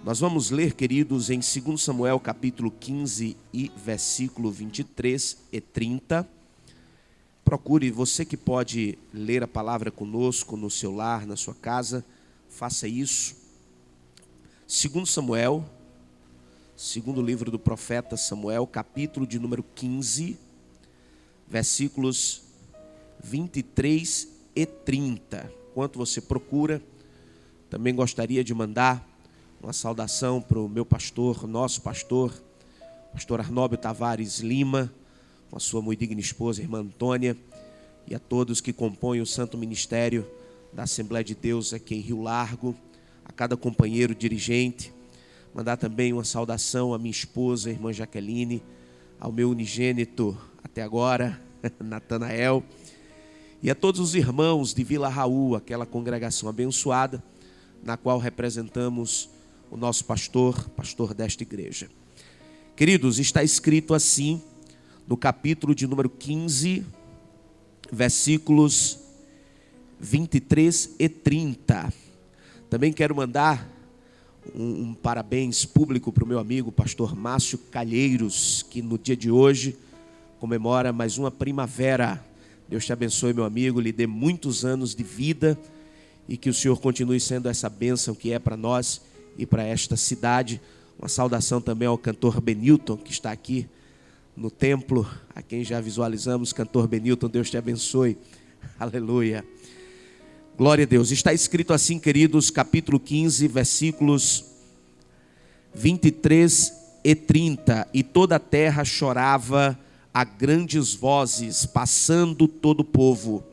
Nós vamos ler, queridos, em 2 Samuel capítulo 15 e versículo 23 e 30. Procure, você que pode ler a palavra conosco no seu lar, na sua casa, faça isso. 2 Samuel, segundo livro do profeta Samuel, capítulo de número 15, versículos 23 e 30. Enquanto você procura, também gostaria de mandar uma saudação para o meu pastor, nosso pastor, pastor Arnóbio Tavares Lima, com a sua muito digna esposa, irmã Antônia, e a todos que compõem o santo ministério da Assembleia de Deus aqui em Rio Largo, a cada companheiro dirigente. Mandar também uma saudação à minha esposa, a irmã Jaqueline, ao meu unigênito até agora, Natanael, e a todos os irmãos de Vila Raul, aquela congregação abençoada, na qual representamos o nosso pastor desta igreja. Queridos, está escrito assim, no capítulo de número 15, versículos 23 e 30. Também quero mandar um parabéns público para o meu amigo, pastor Márcio Calheiros, que no dia de hoje comemora mais uma primavera. Deus te abençoe, meu amigo, lhe dê muitos anos de vida e que o Senhor continue sendo essa bênção que é para nós e para esta cidade. Uma saudação também ao cantor Benilton, que está aqui no templo, a quem já visualizamos. Cantor Benilton, Deus te abençoe, aleluia, glória a Deus. Está escrito assim, queridos, capítulo 15, versículos 23 e 30. E toda a terra chorava a grandes vozes, passando todo o povo.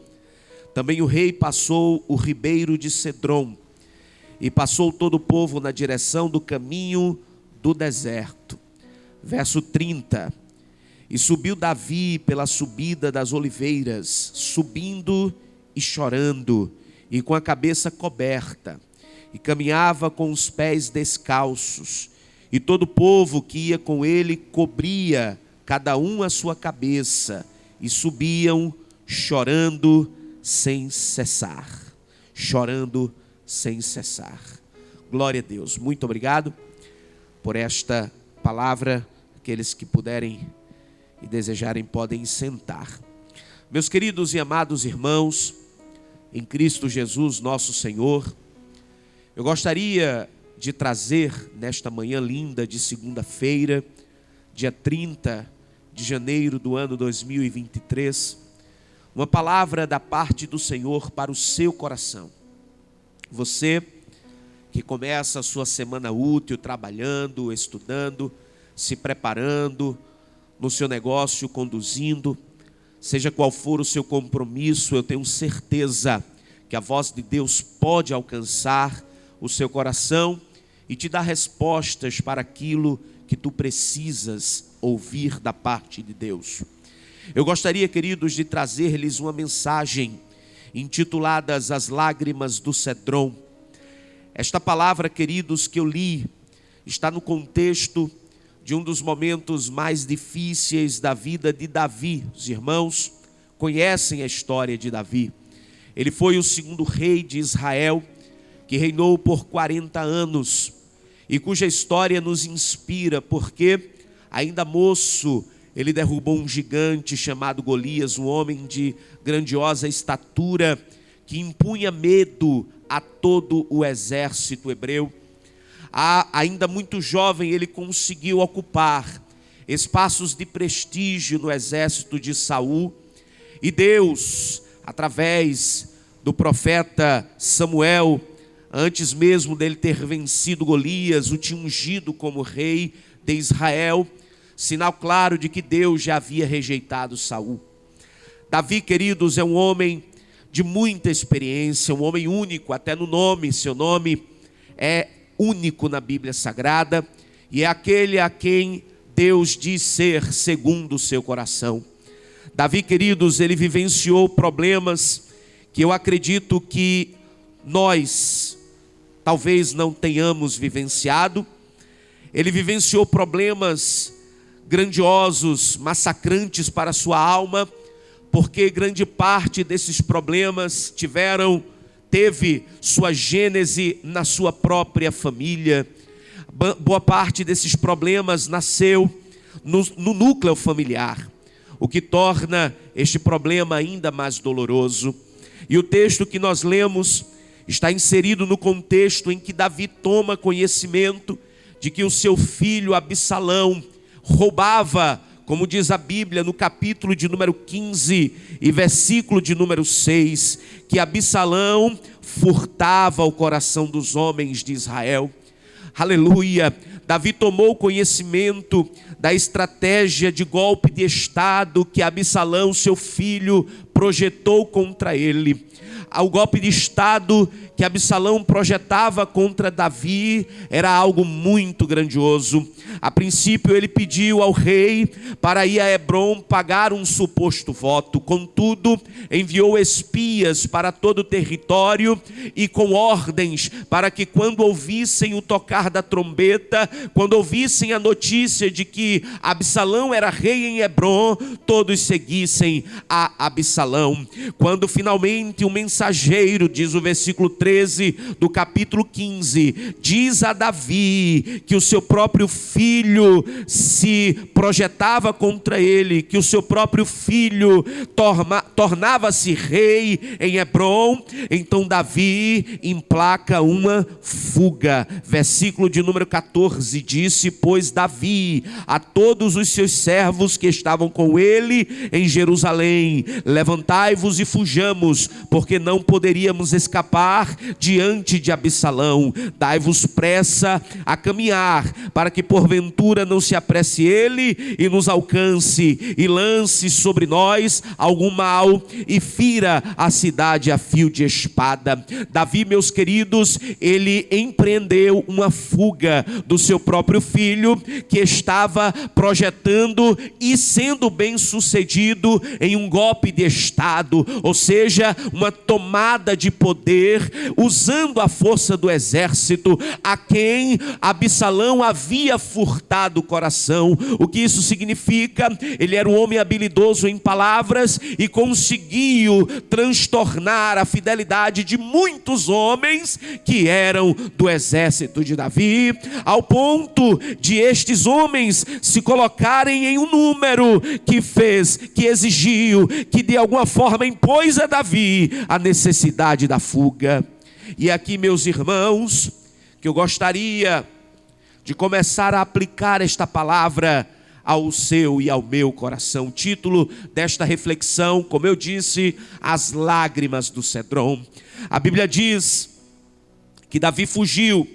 Também o rei passou o ribeiro de Cedrom, e passou todo o povo na direção do caminho do deserto. Verso 30. E subiu Davi pela subida das oliveiras, subindo e chorando, e com a cabeça coberta, e caminhava com os pés descalços, e todo o povo que ia com ele cobria cada um a sua cabeça, e subiam chorando sem cessar. Chorando sem cessar. Glória a Deus. Muito obrigado por esta palavra. Aqueles que puderem e desejarem podem sentar. Meus queridos e amados irmãos, em Cristo Jesus, nosso Senhor, eu gostaria de trazer nesta manhã linda de segunda-feira, dia 30 de janeiro do ano 2023, uma palavra da parte do Senhor para o seu coração. Você que começa a sua semana útil, trabalhando, estudando, se preparando, no seu negócio, conduzindo, seja qual for o seu compromisso, eu tenho certeza que a voz de Deus pode alcançar o seu coração e te dar respostas para aquilo que tu precisas ouvir da parte de Deus. Eu gostaria, queridos, de trazer-lhes uma mensagem intitulada As Lágrimas do Cedrom. Esta palavra, queridos, que eu li, está no contexto de um dos momentos mais difíceis da vida de Davi. Os irmãos conhecem a história de Davi. Ele foi o segundo rei de Israel, que reinou por 40 anos, e cuja história nos inspira, porque ainda moço, ele derrubou um gigante chamado Golias, um homem de grandiosa estatura, que impunha medo a todo o exército hebreu. Ainda muito jovem, ele conseguiu ocupar espaços de prestígio no exército de Saul. E Deus, através do profeta Samuel, antes mesmo dele ter vencido Golias, o tinha ungido como rei de Israel, sinal claro de que Deus já havia rejeitado Saul. Davi, queridos, é um homem de muita experiência, um homem único, até no nome. Seu nome é único na Bíblia Sagrada, e é aquele a quem Deus diz ser segundo o seu coração. Davi, queridos, ele vivenciou problemas que eu acredito que nós talvez não tenhamos vivenciado. Ele vivenciou problemas grandiosos, massacrantes para a sua alma, porque grande parte desses problemas teve sua gênese na sua própria família. Boa parte desses problemas nasceu no núcleo familiar, o que torna este problema ainda mais doloroso. E o texto que nós lemos está inserido no contexto em que Davi toma conhecimento de que o seu filho Absalão roubava, como diz a Bíblia no capítulo de número 15 e versículo de número 6, que Absalão furtava o coração dos homens de Israel. Aleluia! Davi tomou conhecimento da estratégia de golpe de estado que Absalão, seu filho, projetou contra ele. O golpe de estado que Absalão projetava contra Davi era algo muito grandioso. A princípio ele pediu ao rei para ir a Hebrom pagar um suposto voto. Contudo, enviou espias para todo o território e com ordens para que quando ouvissem o tocar da trombeta, quando ouvissem a notícia de que Absalão era rei em Hebrom, todos seguissem a Absalão. Quando finalmente o mensageiro, diz o versículo 13 do capítulo 15, diz a Davi que o seu próprio filho se projetava contra ele, que o seu próprio filho tornava-se rei em Hebrom, então Davi emplaca uma fuga. Versículo de número 14, disse, pois Davi a todos os seus servos que estavam com ele em Jerusalém, levantai-vos e fujamos, porque não poderíamos escapar diante de Absalão. Dai-vos pressa a caminhar, para que porventura não se apresse ele e nos alcance, e lance sobre nós algum mal, e fira a cidade a fio de espada. Davi, meus queridos, ele empreendeu uma fuga do seu próprio filho, que estava projetando e sendo bem sucedido em um golpe de estado, ou seja, uma tomada de poder, usando a força do exército, a quem Absalão havia furtado o coração. O que isso significa? Ele era um homem habilidoso em palavras e conseguiu transtornar a fidelidade de muitos homens que eram do exército de Davi, ao ponto de estes homens se colocarem em um número que exigiu, que de alguma forma impôs a Davi a necessidade da fuga. E aqui, meus irmãos, que eu gostaria de começar a aplicar esta palavra ao seu e ao meu coração. O título desta reflexão, como eu disse, as lágrimas do Cedrom. A Bíblia diz que Davi fugiu,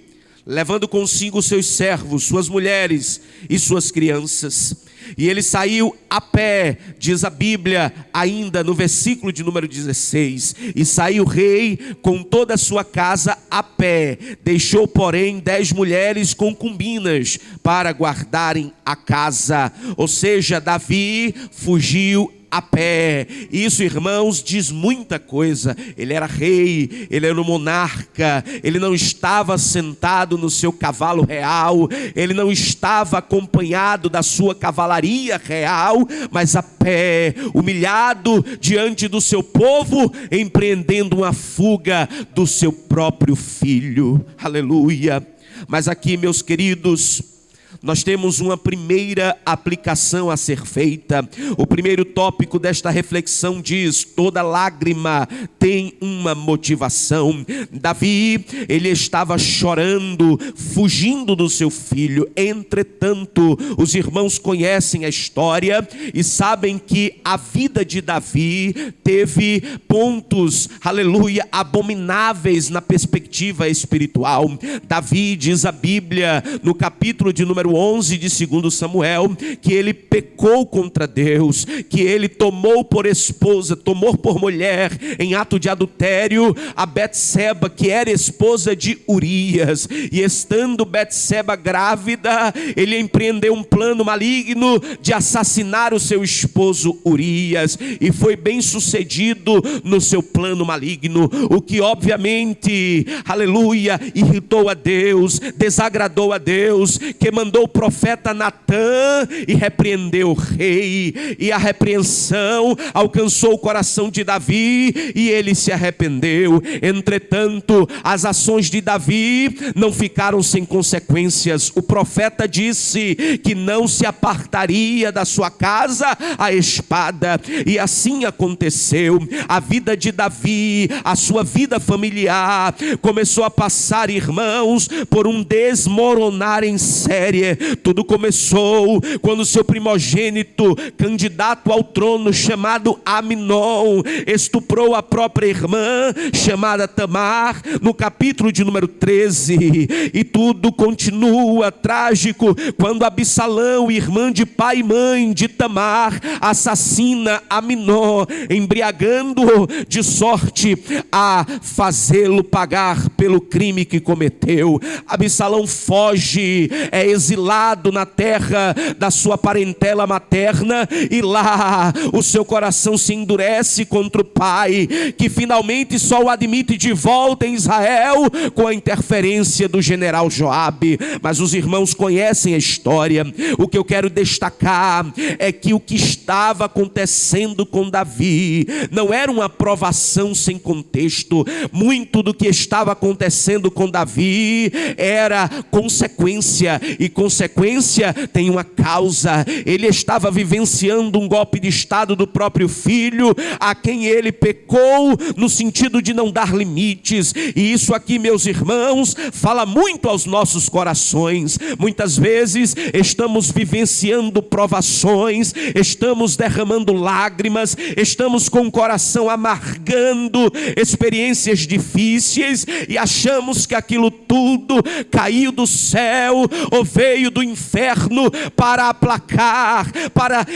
levando consigo seus servos, suas mulheres e suas crianças. E ele saiu a pé, diz a Bíblia, ainda no versículo de número 16. E saiu o rei com toda a sua casa a pé. Deixou, porém, 10 mulheres concubinas para guardarem a casa. Ou seja, Davi fugiu a pé. Isso, irmãos, diz muita coisa. Ele era rei, ele era um monarca, ele não estava sentado no seu cavalo real, ele não estava acompanhado da sua cavalaria real, mas a pé, humilhado diante do seu povo, empreendendo uma fuga do seu próprio filho. Aleluia! Mas aqui, meus queridos, nós temos uma primeira aplicação a ser feita. O primeiro tópico desta reflexão diz: toda lágrima tem uma motivação. Davi, ele estava chorando, fugindo do seu filho. Entretanto, os irmãos conhecem a história e sabem que a vida de Davi teve pontos, aleluia, abomináveis na perspectiva espiritual. Davi, diz a Bíblia, no capítulo de número 11 de 2 Samuel, que ele pecou contra Deus, que ele tomou por esposa, tomou por mulher, em ato de adultério, a Betseba, que era esposa de Urias. E estando Betseba grávida, ele empreendeu um plano maligno de assassinar o seu esposo Urias, e foi bem sucedido no seu plano maligno, o que obviamente, aleluia, irritou a Deus, desagradou a Deus, que mandou mandou o profeta Natã e repreendeu o rei, e a repreensão alcançou o coração de Davi e ele se arrependeu. Entretanto, as ações de Davi não ficaram sem consequências. O profeta disse que não se apartaria da sua casa a espada, e assim aconteceu. A vida de Davi, a sua vida familiar começou a passar, irmãos, por um desmoronar em série. Tudo começou quando seu primogênito, candidato ao trono, chamado Amnon, estuprou a própria irmã, chamada Tamar, no capítulo de número 13. E tudo continua trágico quando Absalão, irmã de pai e mãe de Tamar, assassina Amnon, embriagando-o de sorte a fazê-lo pagar pelo crime que cometeu. Absalão foge, é exilado na terra da sua parentela materna, e lá o seu coração se endurece contra o pai, que finalmente só o admite de volta em Israel com a interferência do general Joabe. Mas os irmãos conhecem a história. O que eu quero destacar é que o que estava acontecendo com Davi não era uma provação sem contexto. Muito do que estava acontecendo com Davi era consequência, e consequência tem uma causa. Ele estava vivenciando um golpe de estado do próprio filho, a quem ele pecou no sentido de não dar limites. E isso aqui, meus irmãos, fala muito aos nossos corações. Muitas vezes estamos vivenciando provações, estamos derramando lágrimas, estamos com o coração amargando experiências difíceis, e achamos que aquilo tudo caiu do céu ou veio do inferno para aplacar, para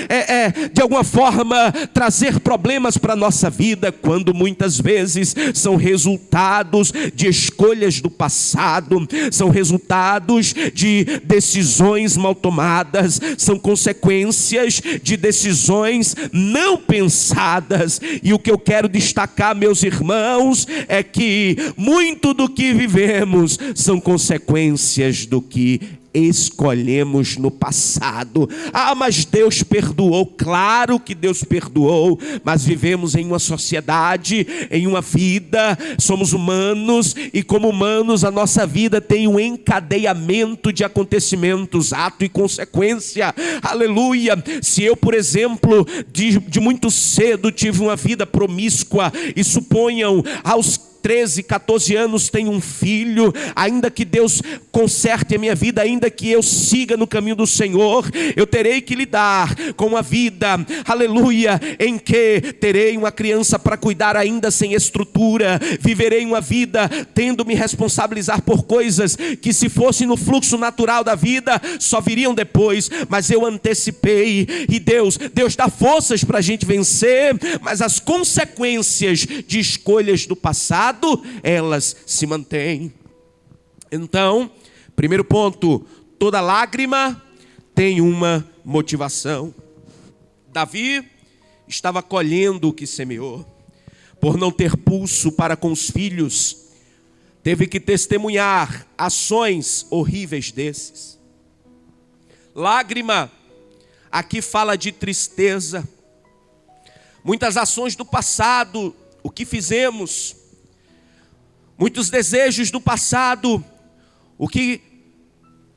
de alguma forma trazer problemas para a nossa vida, quando muitas vezes são resultados de escolhas do passado, são resultados de decisões mal tomadas, são consequências de decisões não pensadas. E o que eu quero destacar, meus irmãos, é que muito do que vivemos são consequências do que escolhemos no passado. Mas Deus perdoou. Claro que Deus perdoou, mas vivemos em uma sociedade, em uma vida, somos humanos, e como humanos a nossa vida tem um encadeamento de acontecimentos, ato e consequência. Aleluia. Se eu, por exemplo, de muito cedo tive uma vida promíscua, e suponham aos 13, 14 anos tenho um filho, ainda que Deus conserte a minha vida, ainda que eu siga no caminho do Senhor, eu terei que lidar com uma vida, aleluia, em que terei uma criança para cuidar ainda sem estrutura, viverei uma vida tendo me responsabilizar por coisas que, se fosse no fluxo natural da vida, só viriam depois. Mas eu antecipei, e Deus dá forças para a gente vencer, mas as consequências de escolhas do passado, elas se mantêm. Então, primeiro ponto, toda lágrima tem uma motivação. Davi estava colhendo o que semeou. Por não ter pulso para com os filhos, teve que testemunhar ações horríveis desses. Lágrima aqui fala de tristeza. Muitas ações do passado, o que fizemos, muitos desejos do passado, o que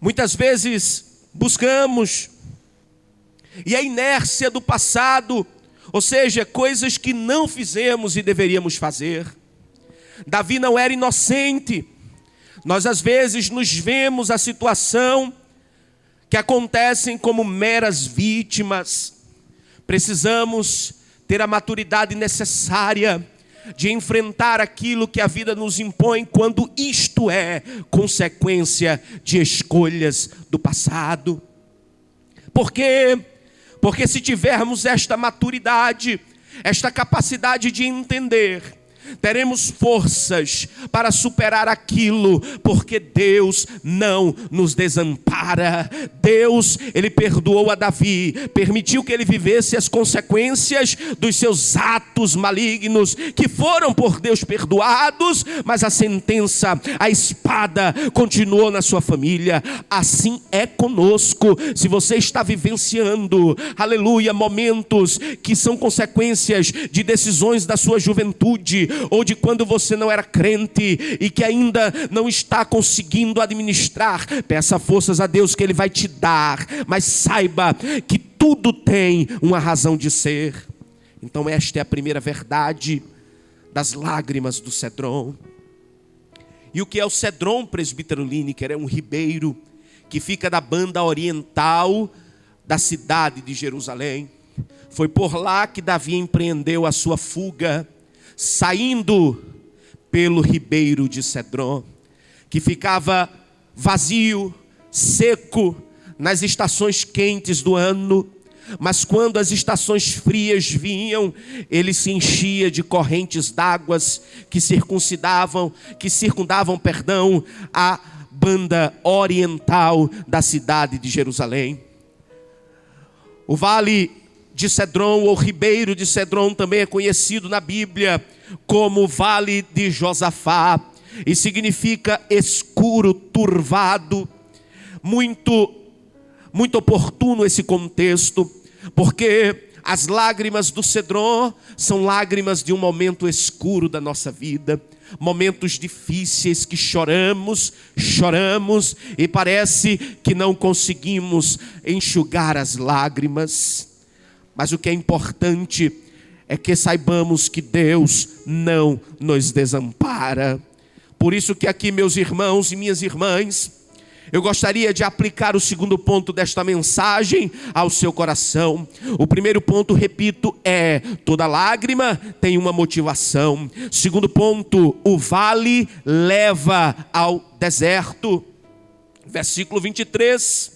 muitas vezes buscamos, e a inércia do passado, ou seja, coisas que não fizemos e deveríamos fazer. Davi não era inocente. Nós às vezes nos vemos a situação que acontecem como meras vítimas. Precisamos ter a maturidade necessária de enfrentar aquilo que a vida nos impõe, quando isto é consequência de escolhas do passado. Por quê? Porque se tivermos esta maturidade, esta capacidade de entender, teremos forças para superar aquilo, porque Deus não nos desampara, Deus, ele perdoou a Davi, permitiu que ele vivesse as consequências dos seus atos malignos, que foram por Deus perdoados, mas a sentença, a espada continuou na sua família. Assim é conosco. Se você está vivenciando, aleluia, momentos que são consequências de decisões da sua juventude, ou de quando você não era crente e que ainda não está conseguindo administrar, peça forças a Deus que ele vai te dar, mas saiba que tudo tem uma razão de ser. Então esta é a primeira verdade das lágrimas do Cedron. E o que é o Cedron, presbítero Lineker? É um ribeiro que fica da banda oriental da cidade de Jerusalém. Foi por lá que Davi empreendeu a sua fuga, saindo pelo ribeiro de Cedron, que ficava vazio, seco, nas estações quentes do ano, mas quando as estações frias vinham, ele se enchia de correntes d'águas que circundavam, a banda oriental da cidade de Jerusalém. O vale de Cedron, ou ribeiro de Cedron, também é conhecido na Bíblia como Vale de Josafá, e significa escuro, turvado. Muito oportuno esse contexto, porque as lágrimas do Cedron são lágrimas de um momento escuro da nossa vida, momentos difíceis que choramos e parece que não conseguimos enxugar as lágrimas. Mas o que é importante é que saibamos que Deus não nos desampara. Por isso que aqui, meus irmãos e minhas irmãs, eu gostaria de aplicar o segundo ponto desta mensagem ao seu coração. O primeiro ponto, repito, é: toda lágrima tem uma motivação. Segundo ponto, o vale leva ao deserto. Versículo 23.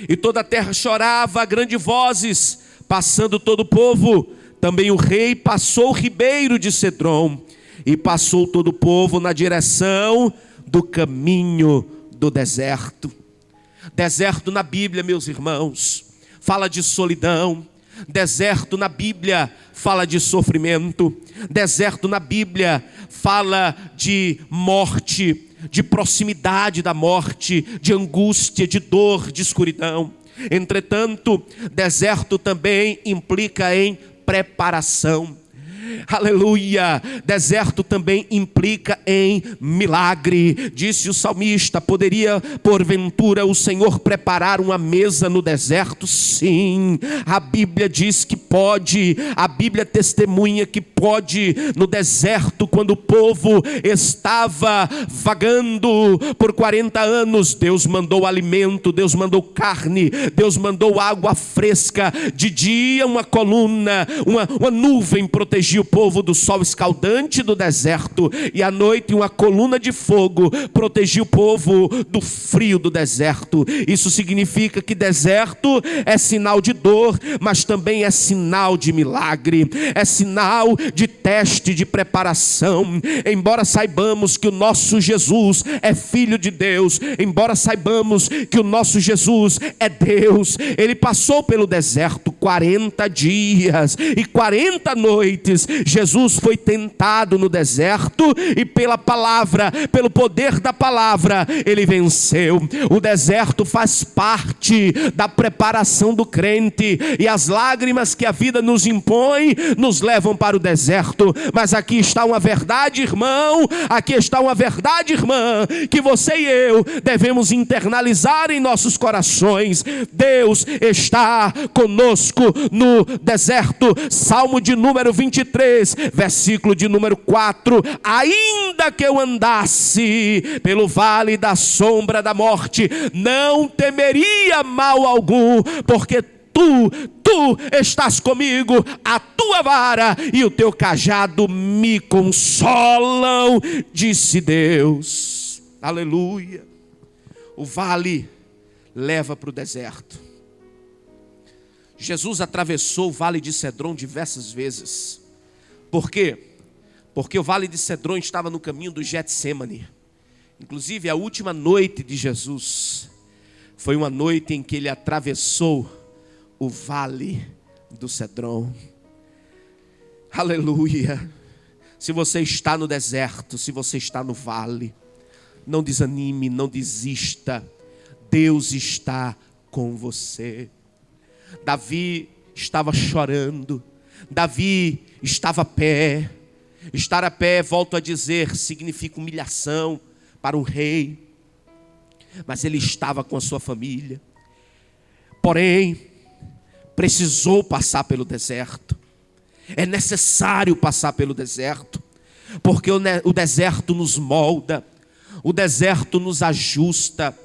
E toda a terra chorava a grandes vozes, passando todo o povo. Também o rei passou o ribeiro de Cedron, e passou todo o povo na direção do caminho do deserto. Deserto na Bíblia, meus irmãos, fala de solidão. Deserto na Bíblia fala de sofrimento. Deserto na Bíblia fala de morte, de proximidade da morte, de angústia, de dor, de escuridão. Entretanto, deserto também implica em preparação. Aleluia. Deserto também implica em milagre. Disse o salmista: poderia porventura o Senhor preparar uma mesa no deserto? Sim, a Bíblia diz que pode. A Bíblia testemunha que pode. No deserto, quando o povo estava vagando por 40 anos, Deus mandou alimento, Deus mandou carne, Deus mandou água fresca. De dia uma coluna, uma nuvem protegia o povo do sol escaldante do deserto, e à noite uma coluna de fogo protegia o povo do frio do deserto. Isso significa que deserto é sinal de dor, mas também é sinal de milagre, é sinal de teste, de preparação. Embora saibamos que o nosso Jesus é Filho de Deus, embora saibamos que o nosso Jesus é Deus, ele passou pelo deserto 40 dias e 40 noites. Jesus foi tentado no deserto e pela palavra, pelo poder da palavra, ele venceu. O deserto faz parte da preparação do crente, e as lágrimas que a vida nos impõe nos levam para o deserto. Mas aqui está uma verdade, irmão, aqui está uma verdade, irmã, que você e eu devemos internalizar em nossos corações. Deus está conosco no deserto. Salmo de número 23, versículo de número 4: ainda que eu andasse pelo vale da sombra da morte, não temeria mal algum, porque tu estás comigo, a tua vara e o teu cajado me consolam, disse Deus. Aleluia. O vale leva para o deserto. Jesus atravessou o vale de Cedron diversas vezes. Por quê? Porque o vale de Cedron estava no caminho do Getsêmani. Inclusive, a última noite de Jesus Foi uma noite em que ele atravessou o vale do Cedron. Aleluia. Se você está no deserto, se você está no vale, não desanime, não desista. Deus está com você. Davi estava chorando. Davi estava a pé. Estar a pé, volto a dizer, significa humilhação para um rei. Mas ele estava com a sua família. Porém, precisou passar pelo deserto. É necessário passar pelo deserto, porque o deserto nos molda, o deserto nos ajusta,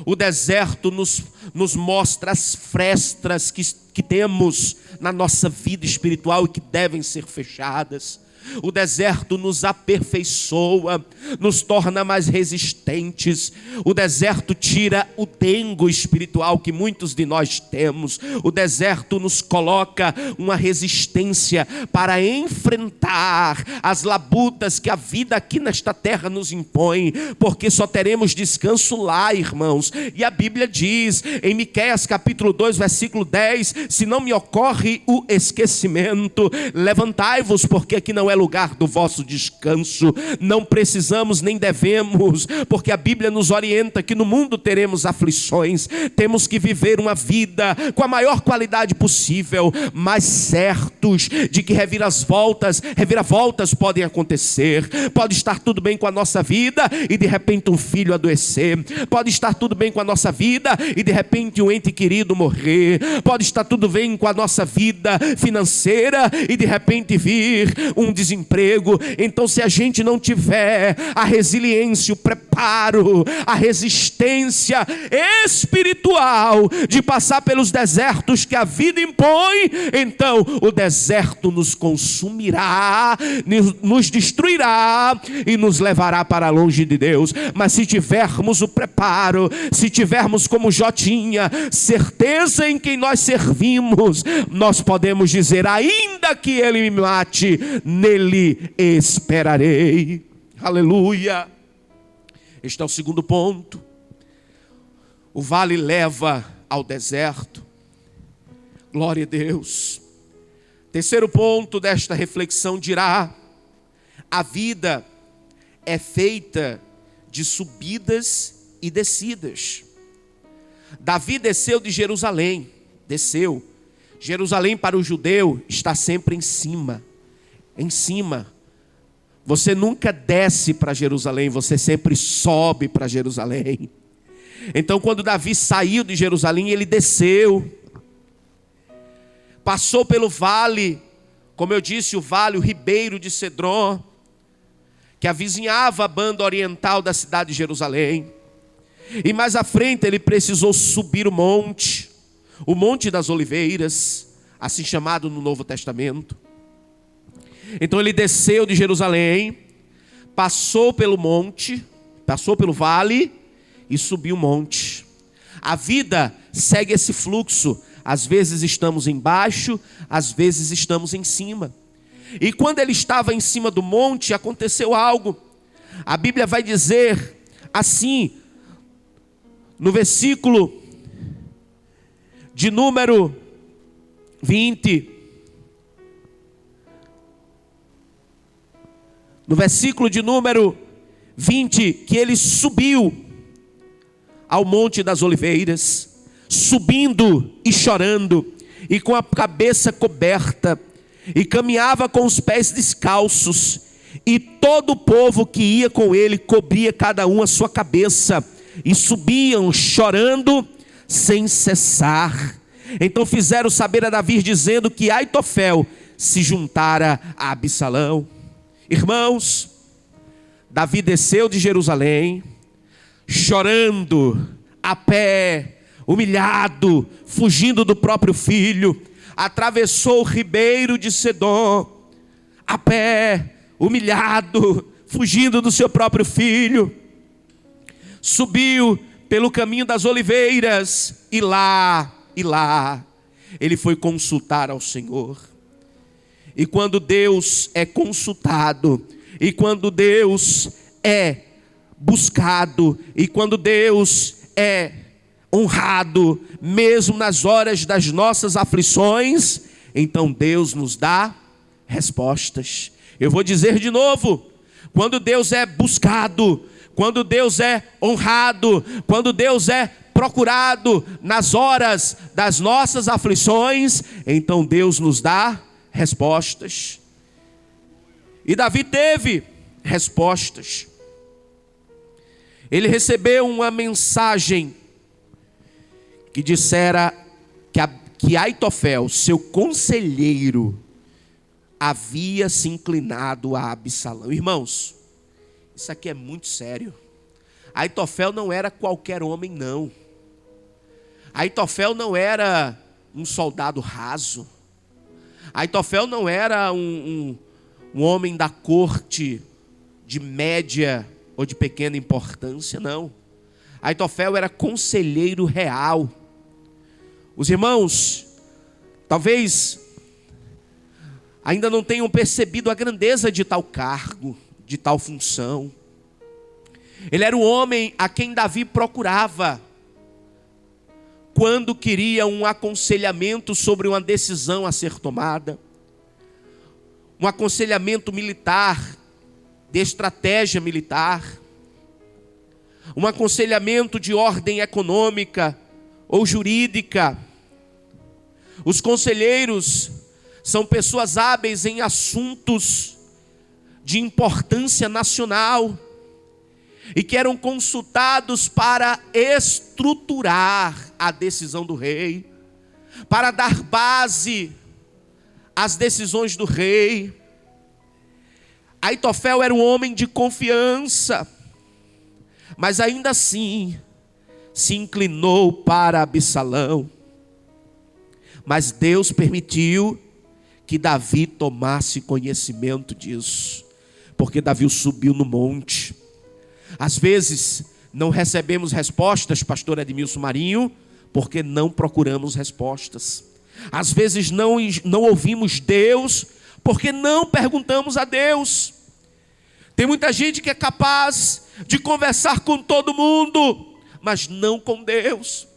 o deserto nos mostra as frestas que temos na nossa vida espiritual e que devem ser fechadas. O deserto nos aperfeiçoa, nos torna mais resistentes. O deserto tira o dengo espiritual que muitos de nós temos. O deserto nos coloca uma resistência para enfrentar as labutas que a vida aqui nesta terra nos impõe, porque só teremos descanso lá, irmãos. E a Bíblia diz em Miqueias capítulo 2, versículo 10, se não me ocorre o esquecimento, levantai-vos, porque aqui não é lugar do vosso descanso. Não precisamos nem devemos, porque a Bíblia nos orienta que no mundo teremos aflições. Temos que viver uma vida com a maior qualidade possível, mas certos de que reviravoltas podem acontecer. Pode estar tudo bem com a nossa vida e de repente um filho adoecer. Pode estar tudo bem com a nossa vida e de repente um ente querido morrer. Pode estar tudo bem com a nossa vida financeira e de repente vir um desemprego. Então, se a gente não tiver a resiliência, o preparo, a resistência espiritual de passar pelos desertos que a vida impõe, então o deserto nos consumirá, nos destruirá e nos levará para longe de Deus. Mas se tivermos o preparo, se tivermos como Jó tinha, certeza em quem nós servimos, nós podemos dizer, ainda que ele me mate, nele esperarei. Aleluia. Este é o segundo ponto. O vale leva ao deserto. Glória a Deus. Terceiro ponto desta reflexão dirá: a vida é feita de subidas e descidas. Davi desceu de Jerusalém. Desceu. Jerusalém para o judeu está sempre em cima. Em cima. Você nunca desce para Jerusalém, você sempre sobe para Jerusalém. Então, quando Davi saiu de Jerusalém, ele desceu, passou pelo vale, como eu disse, o vale, o ribeiro de Cedron, que avizinhava a banda oriental da cidade de Jerusalém. E mais à frente ele precisou subir o Monte das Oliveiras, assim chamado no Novo Testamento. Então ele desceu de Jerusalém, passou pelo monte, passou pelo vale e subiu o monte. A vida segue esse fluxo. Às vezes estamos embaixo, às vezes estamos em cima. E quando ele estava em cima do monte, aconteceu algo. A Bíblia vai dizer assim, no versículo de número 20, no versículo de número 20, que ele subiu ao Monte das Oliveiras, subindo e chorando, e com a cabeça coberta, e caminhava com os pés descalços, e todo o povo que ia com ele cobria cada um a sua cabeça, e subiam chorando sem cessar. Então fizeram saber a Davi, dizendo que Aitofel se juntara a Absalão. Irmãos, Davi desceu de Jerusalém, chorando, a pé, humilhado, fugindo do próprio filho, atravessou o ribeiro de Cedron, a pé, humilhado, fugindo do seu próprio filho, subiu pelo caminho das oliveiras, e lá, ele foi consultar ao Senhor. E quando Deus é consultado, e quando Deus é buscado, e quando Deus é honrado, mesmo nas horas das nossas aflições, então Deus nos dá respostas. Eu vou dizer de novo: quando Deus é buscado, quando Deus é honrado, quando Deus é procurado nas horas das nossas aflições, então Deus nos dá respostas. E Davi teve respostas. Ele recebeu uma mensagem que dissera que Aitofel, seu conselheiro, havia se inclinado a Absalão. Irmãos, isso aqui é muito sério. Aitofel não era qualquer homem, não. Aitofel não era um soldado raso. Aitofel não era um homem da corte de média ou de pequena importância, não. Aitofel era conselheiro real. Os irmãos, talvez ainda não tenham percebido a grandeza de tal cargo, de tal função. Ele era o homem a quem Davi procurava quando queria um aconselhamento sobre uma decisão a ser tomada, um aconselhamento militar, de estratégia militar, um aconselhamento de ordem econômica ou jurídica. Os conselheiros são pessoas hábeis em assuntos de importância nacional e que eram consultados para estruturar a decisão do rei, para dar base às decisões do rei. Aitofel era um homem de confiança, mas ainda assim se inclinou para Absalão. Mas Deus permitiu que Davi tomasse conhecimento disso, porque Davi subiu no monte. Às vezes não recebemos respostas, pastor Edmilson Marinho, porque não procuramos respostas. Às vezes não ouvimos Deus, porque não perguntamos a Deus. Tem muita gente que é capaz de conversar com todo mundo, mas não com Deus.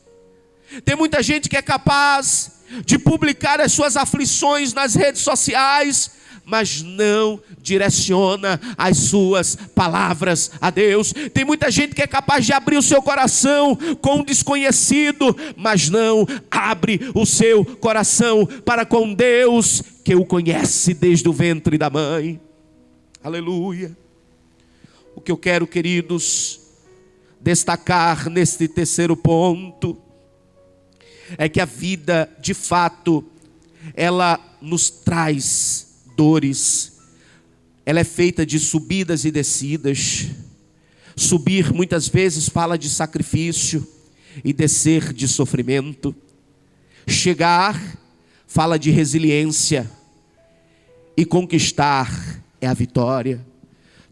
Tem muita gente que é capaz de publicar as suas aflições nas redes sociais, mas não direciona as suas palavras a Deus. Tem muita gente que é capaz de abrir o seu coração com um desconhecido, mas não abre o seu coração para com Deus, que o conhece desde o ventre da mãe. Aleluia. O que eu quero, queridos, destacar neste terceiro ponto é que a vida, de fato, ela nos traz dores. Ela é feita de subidas e descidas. Subir muitas vezes fala de sacrifício e descer de sofrimento. Chegar fala de resiliência e conquistar é a vitória.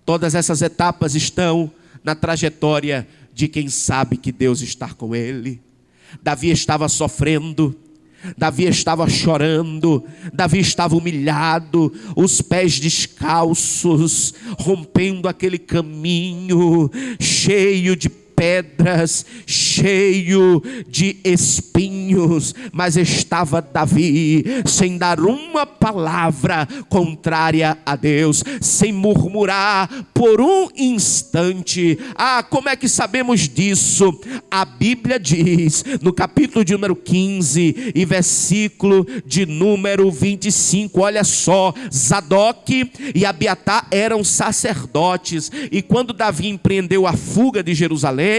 Todas essas etapas estão na trajetória de quem sabe que Deus está com ele. Davi estava sofrendo, Davi estava chorando, Davi estava humilhado, os pés descalços, rompendo aquele caminho cheio de pedras, cheio de espinhos, mas estava Davi sem dar uma palavra contrária a Deus, sem murmurar por um instante. Como é que sabemos disso? A Bíblia diz, no capítulo de número 15 e versículo de número 25, olha só, Zadok e Abiatar eram sacerdotes, e quando Davi empreendeu a fuga de Jerusalém,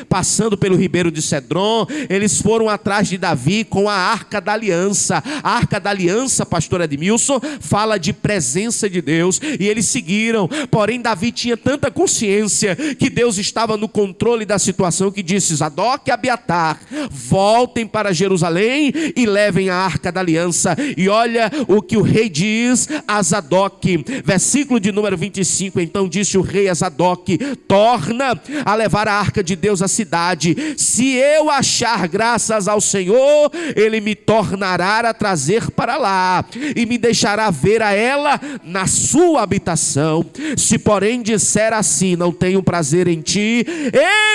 passando pelo ribeiro de Cedron, eles foram atrás de Davi com a Arca da Aliança. A Arca da Aliança, pastor Edmilson, fala de presença de Deus, e eles seguiram. Porém Davi tinha tanta consciência que Deus estava no controle da situação, que disse: Zadok e Abiatar, voltem para Jerusalém e levem a Arca da Aliança. E olha o que o rei diz a Zadok, versículo de número 25. Então disse o rei a Zadok: torna a levar a Arca de Deus à cidade. Se eu achar graças ao Senhor Senhor, Ele me tornará a trazer para lá, e me deixará ver a ela na sua habitação. Se porém disser assim, não tenho prazer em ti,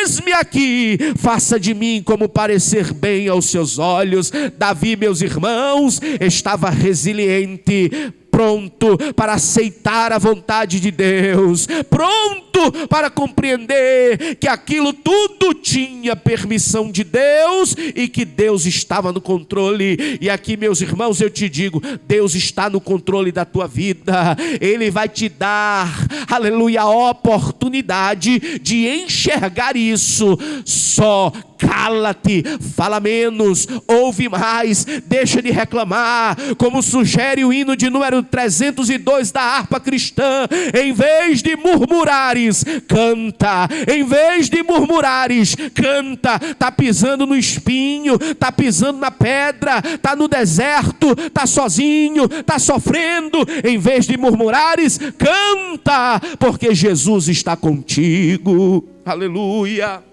eis-me aqui, faça de mim como parecer bem aos seus olhos. Davi, meus irmãos, estava resiliente, pronto para aceitar a vontade de Deus, pronto para compreender que aquilo tudo tinha permissão de Deus e que Deus estava no controle. E aqui, meus irmãos, eu te digo, Deus está no controle da tua vida. Ele vai te dar, aleluia, a oportunidade de enxergar isso. Só cala-te, fala menos, ouve mais, deixa de reclamar, como sugere o hino de número 302 da harpa cristã. Em vez de murmurares, canta. Em vez de murmurares, canta. Está pisando no espinho, está pisando na pedra, está no deserto, está sozinho, está sofrendo. Em vez de murmurares, canta, porque Jesus está contigo. Aleluia.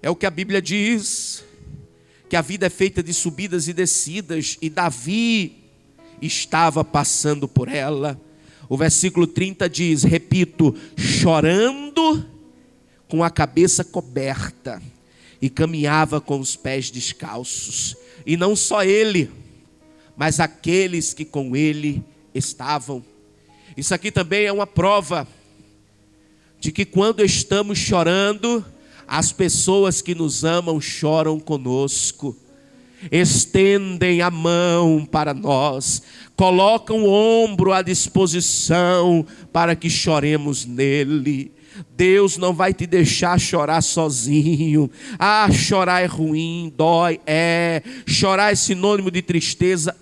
É o que a Bíblia diz, que a vida é feita de subidas e descidas, e Davi estava passando por ela. O versículo 30 diz, repito, chorando com a cabeça coberta, e caminhava com os pés descalços. E não só ele, mas aqueles que com ele estavam. Isso aqui também é uma prova de que quando estamos chorando, as pessoas que nos amam choram conosco, estendem a mão para nós, colocam o ombro à disposição para que choremos nele. Deus não vai te deixar chorar sozinho. Ah, chorar é ruim, dói, chorar é sinônimo de tristeza,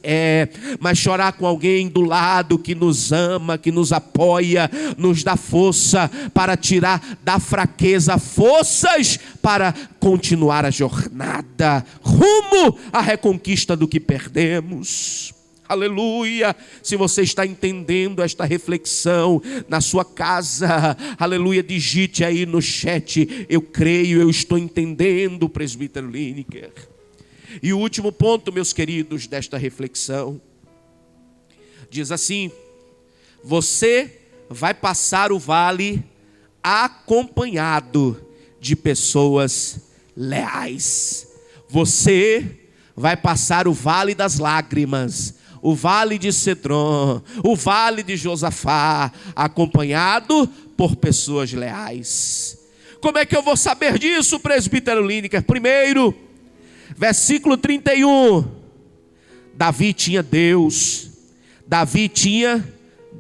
mas chorar com alguém do lado que nos ama, que nos apoia, nos dá força para tirar da fraqueza forças para continuar a jornada rumo à reconquista do que perdemos. Aleluia. Se você está entendendo esta reflexão na sua casa, aleluia, digite aí no chat, eu creio, eu estou entendendo, presbítero Lineker. E o último ponto, meus queridos, desta reflexão, diz assim: você vai passar o vale acompanhado de pessoas leais. Você vai passar o vale das lágrimas, o vale de Cedron, o vale de Josafá, acompanhado por pessoas leais. Como é que eu vou saber disso, presbítero Lineker? Primeiro, versículo 31, Davi tinha Deus. Davi tinha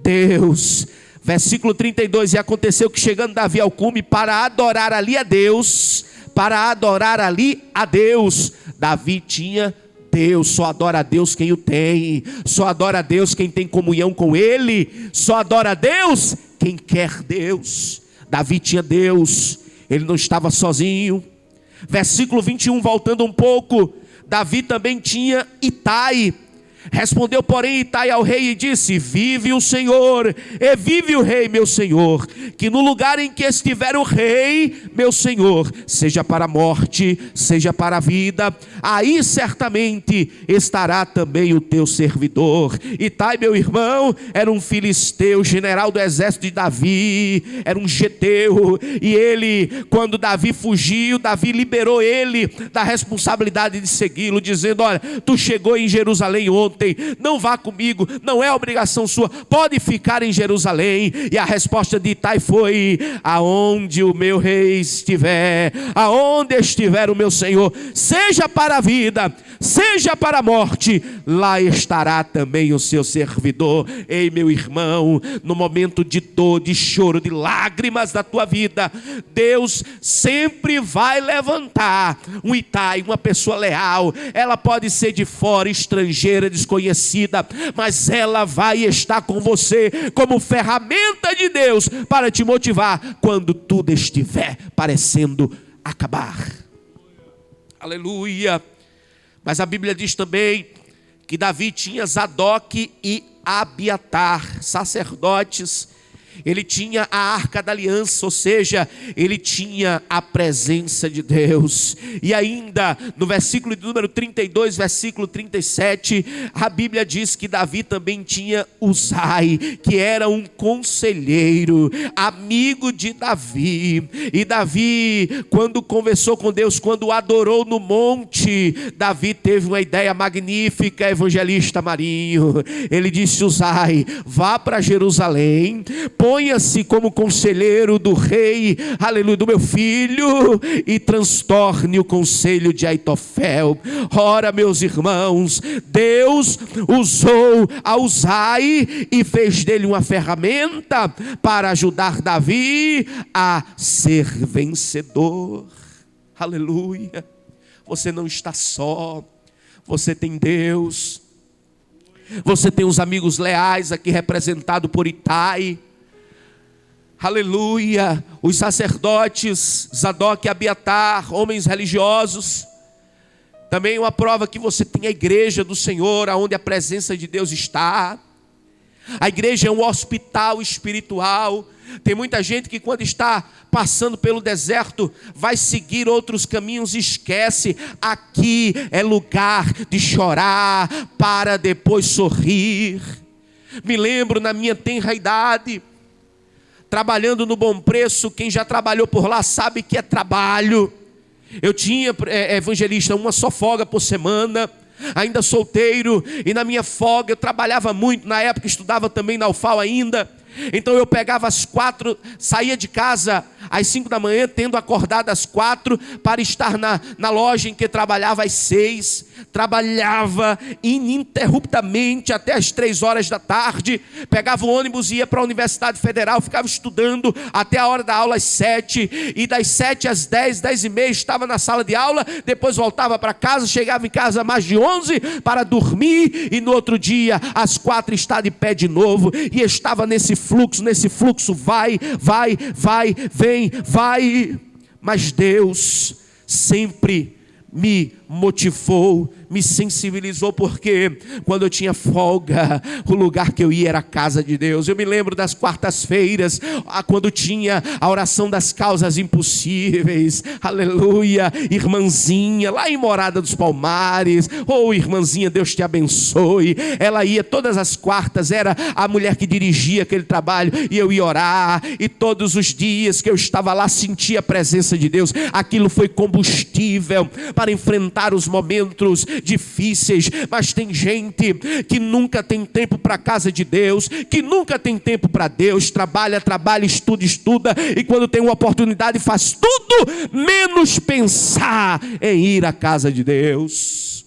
Deus. Versículo 32, e aconteceu que chegando Davi ao cume para adorar ali a Deus, Davi tinha Deus. Só adora a Deus quem o tem, só adora a Deus quem tem comunhão com Ele, só adora a Deus quem quer Deus. Davi tinha Deus, ele não estava sozinho. Versículo 21, voltando um pouco, Davi também tinha Itai. Respondeu, porém, Itai ao rei e disse: vive o Senhor, e vive o rei, meu senhor, que no lugar em que estiver o rei, meu senhor, seja para a morte, seja para a vida, aí certamente estará também o teu servidor. Itai, meu irmão, era um filisteu, general do exército de Davi, era um geteu, e ele, quando Davi fugiu, Davi liberou ele da responsabilidade de segui-lo, dizendo: olha, tu chegou em Jerusalém ontem, não vá comigo, não é obrigação sua, pode ficar em Jerusalém. E a resposta de Itai foi: aonde o meu rei estiver, aonde estiver o meu senhor, seja para a vida, seja para a morte, lá estará também o seu servidor. Ei, meu irmão, no momento de dor, de choro, de lágrimas da tua vida, Deus sempre vai levantar um Itai, uma pessoa leal. Ela pode ser de fora, estrangeira, desconhecida, mas ela vai estar com você como ferramenta de Deus para te motivar quando tudo estiver parecendo acabar. Aleluia. Mas a Bíblia diz também que Davi tinha Zadok e Abiatar, sacerdotes, Ele tinha a arca da aliança, ou seja, ele tinha a presença de Deus. E ainda no versículo de número 32, versículo 37, a Bíblia diz que Davi também tinha Uzai, que era um conselheiro, amigo de Davi. E Davi, quando conversou com Deus, quando adorou no monte, Davi teve uma ideia magnífica, evangelista Marinho. Ele disse: Uzai, vá para Jerusalém, ponha-se como conselheiro do rei, aleluia, do meu filho, e transtorne o conselho de Aitofel. Ora, meus irmãos, Deus usou a Uzai e fez dele uma ferramenta para ajudar Davi a ser vencedor. Aleluia. Você não está só, você tem Deus. Você tem os amigos leais aqui representado por Itai. Aleluia. Os sacerdotes Zadok e Abiatar, homens religiosos. Também uma prova que você tem a igreja do Senhor, onde a presença de Deus está. A igreja é um hospital espiritual. Tem muita gente que quando está passando pelo deserto vai seguir outros caminhos e esquece. Aqui é lugar de chorar para depois sorrir. Me lembro na minha tenra idade, trabalhando no Bom Preço. Quem já trabalhou por lá sabe que é trabalho. Eu tinha, evangelista, uma só folga por semana, ainda solteiro, e na minha folga eu trabalhava muito. Na época estudava também na UFAL ainda. Então eu pegava às 4, saía de casa às 5 da manhã, tendo acordado às 4, para estar na loja em que trabalhava às 6. Trabalhava ininterruptamente até às 3 horas da tarde. Pegava o ônibus e ia para a Universidade Federal, ficava estudando até a hora da aula às 7. E das 7 às 10, 10 e meia estava na sala de aula. Depois voltava para casa, chegava em casa mais de 11 para dormir. E no outro dia, às 4, estar de pé de novo. E estava nesse fluxo, vai, vem, vai. Mas Deus sempre me motivou, me sensibilizou, porque quando eu tinha folga, o lugar que eu ia era a casa de Deus. Eu me lembro das quartas-feiras, quando tinha a oração das causas impossíveis, aleluia, irmãzinha, lá em Morada dos Palmares, irmãzinha, Deus te abençoe. Ela ia todas as quartas, era a mulher que dirigia aquele trabalho, e eu ia orar, e todos os dias que eu estava lá, sentia a presença de Deus. Aquilo foi combustível para enfrentar os momentos difíceis. Mas tem gente que nunca tem tempo para a casa de Deus, que nunca tem tempo para Deus. Trabalha, estuda, e quando tem uma oportunidade faz tudo menos pensar em ir à casa de Deus.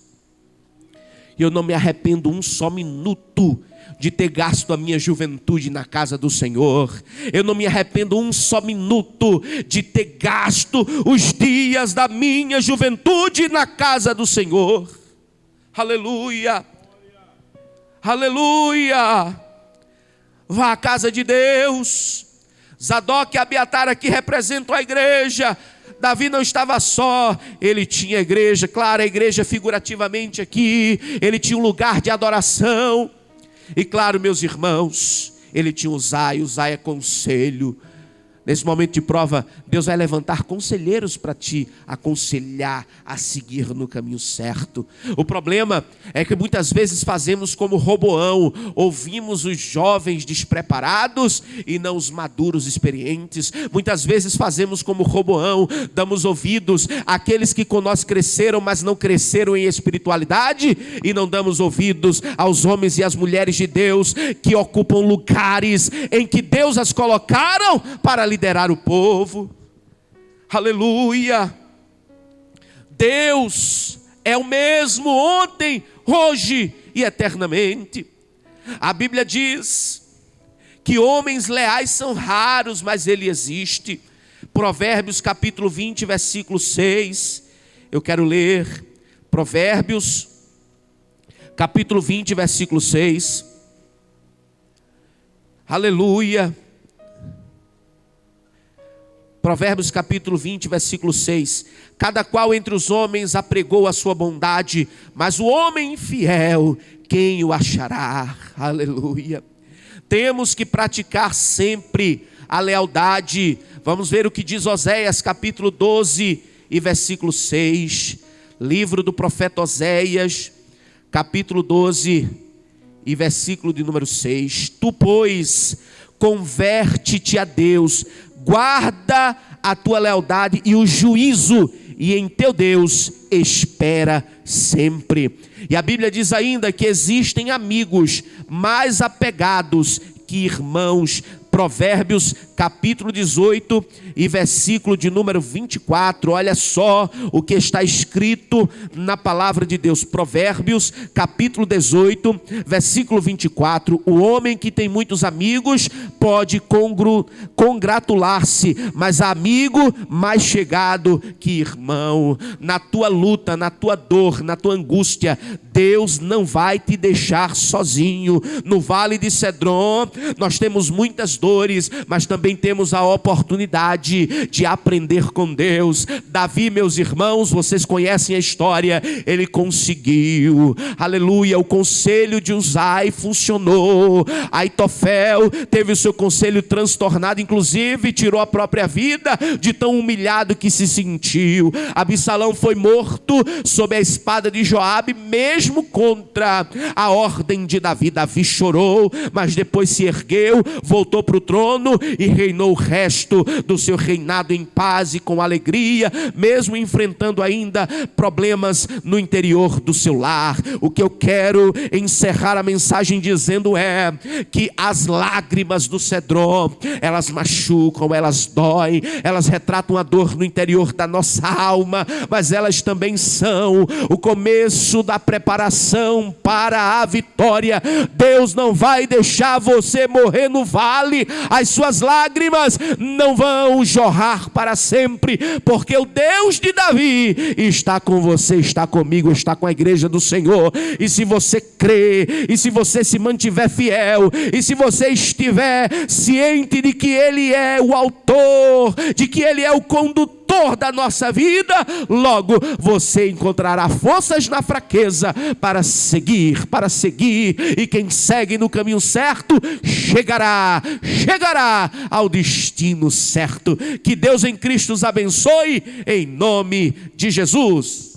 E eu não me arrependo um só minuto de ter gasto a minha juventude na casa do Senhor. Eu não me arrependo um só minuto de ter gasto os dias da minha juventude na casa do Senhor. Aleluia, aleluia. Vá à casa de Deus. Zadok e Abiatar aqui representam a igreja. Davi não estava só, ele tinha a igreja, claro, a igreja figurativamente aqui, ele tinha um lugar de adoração. E claro, meus irmãos, ele tinha Uzai é conselho. Nesse momento de prova, Deus vai levantar conselheiros para te aconselhar a seguir no caminho certo. O problema é que muitas vezes fazemos como Roboão, ouvimos os jovens despreparados e não os maduros experientes. Muitas vezes fazemos como Roboão, damos ouvidos àqueles que com nós cresceram, mas não cresceram em espiritualidade, e não damos ouvidos aos homens e às mulheres de Deus que ocupam lugares em que Deus as colocaram para liderar o povo. Aleluia. Deus é o mesmo ontem, hoje e eternamente. A Bíblia diz que homens leais são raros, mas ele existe. Provérbios capítulo 20, versículo 6. Eu quero ler Provérbios capítulo 20, versículo 6. Aleluia. Provérbios capítulo 20, versículo 6. Cada qual entre os homens apregou a sua bondade, mas o homem infiel, quem o achará? Aleluia. temos que praticar sempre a lealdade. Vamos ver o que diz Oséias capítulo 12 e versículo 6. Livro do profeta Oséias, capítulo 12 e versículo de número 6. Tu, pois, converte-te a Deus, guarda a tua lealdade e o juízo, e em teu Deus espera sempre. E a Bíblia diz ainda que existem amigos mais apegados que irmãos. Provérbios capítulo 18 e versículo de número 24, olha só o que está escrito na palavra de Deus. Provérbios capítulo 18, versículo 24, o homem que tem muitos amigos pode congratular-se, mas amigo mais chegado que irmão. Na tua luta, na tua dor, na tua angústia, Deus não vai te deixar sozinho. No Vale de Cedron nós temos muitas dores, mas também temos a oportunidade de aprender com Deus. Davi, meus irmãos, vocês conhecem a história, ele conseguiu, aleluia, o conselho de Uzai funcionou. Aitofel teve o seu conselho transtornado, inclusive tirou a própria vida de tão humilhado que se sentiu. Absalão foi morto sob a espada de Joabe, mesmo contra a ordem de Davi. Davi chorou, mas depois se ergueu, voltou para o trono e reinou o resto do seu reinado em paz e com alegria, mesmo enfrentando ainda problemas no interior do seu lar. O que eu quero encerrar a mensagem dizendo é que as lágrimas do Cedron, elas machucam, elas doem, elas retratam a dor no interior da nossa alma, mas elas também são o começo da preparação para a vitória. Deus não vai deixar você morrer no vale, as suas lágrimas não vão jorrar para sempre, porque o Deus de Davi está com você, está comigo, está com a igreja do Senhor. E se você crê, e se você se mantiver fiel, e se você estiver ciente de que Ele é o autor, de que Ele é o condutor da nossa vida, logo você encontrará forças na fraqueza para seguir, e quem segue no caminho certo chegará ao destino certo. Que Deus em Cristo os abençoe, em nome de Jesus.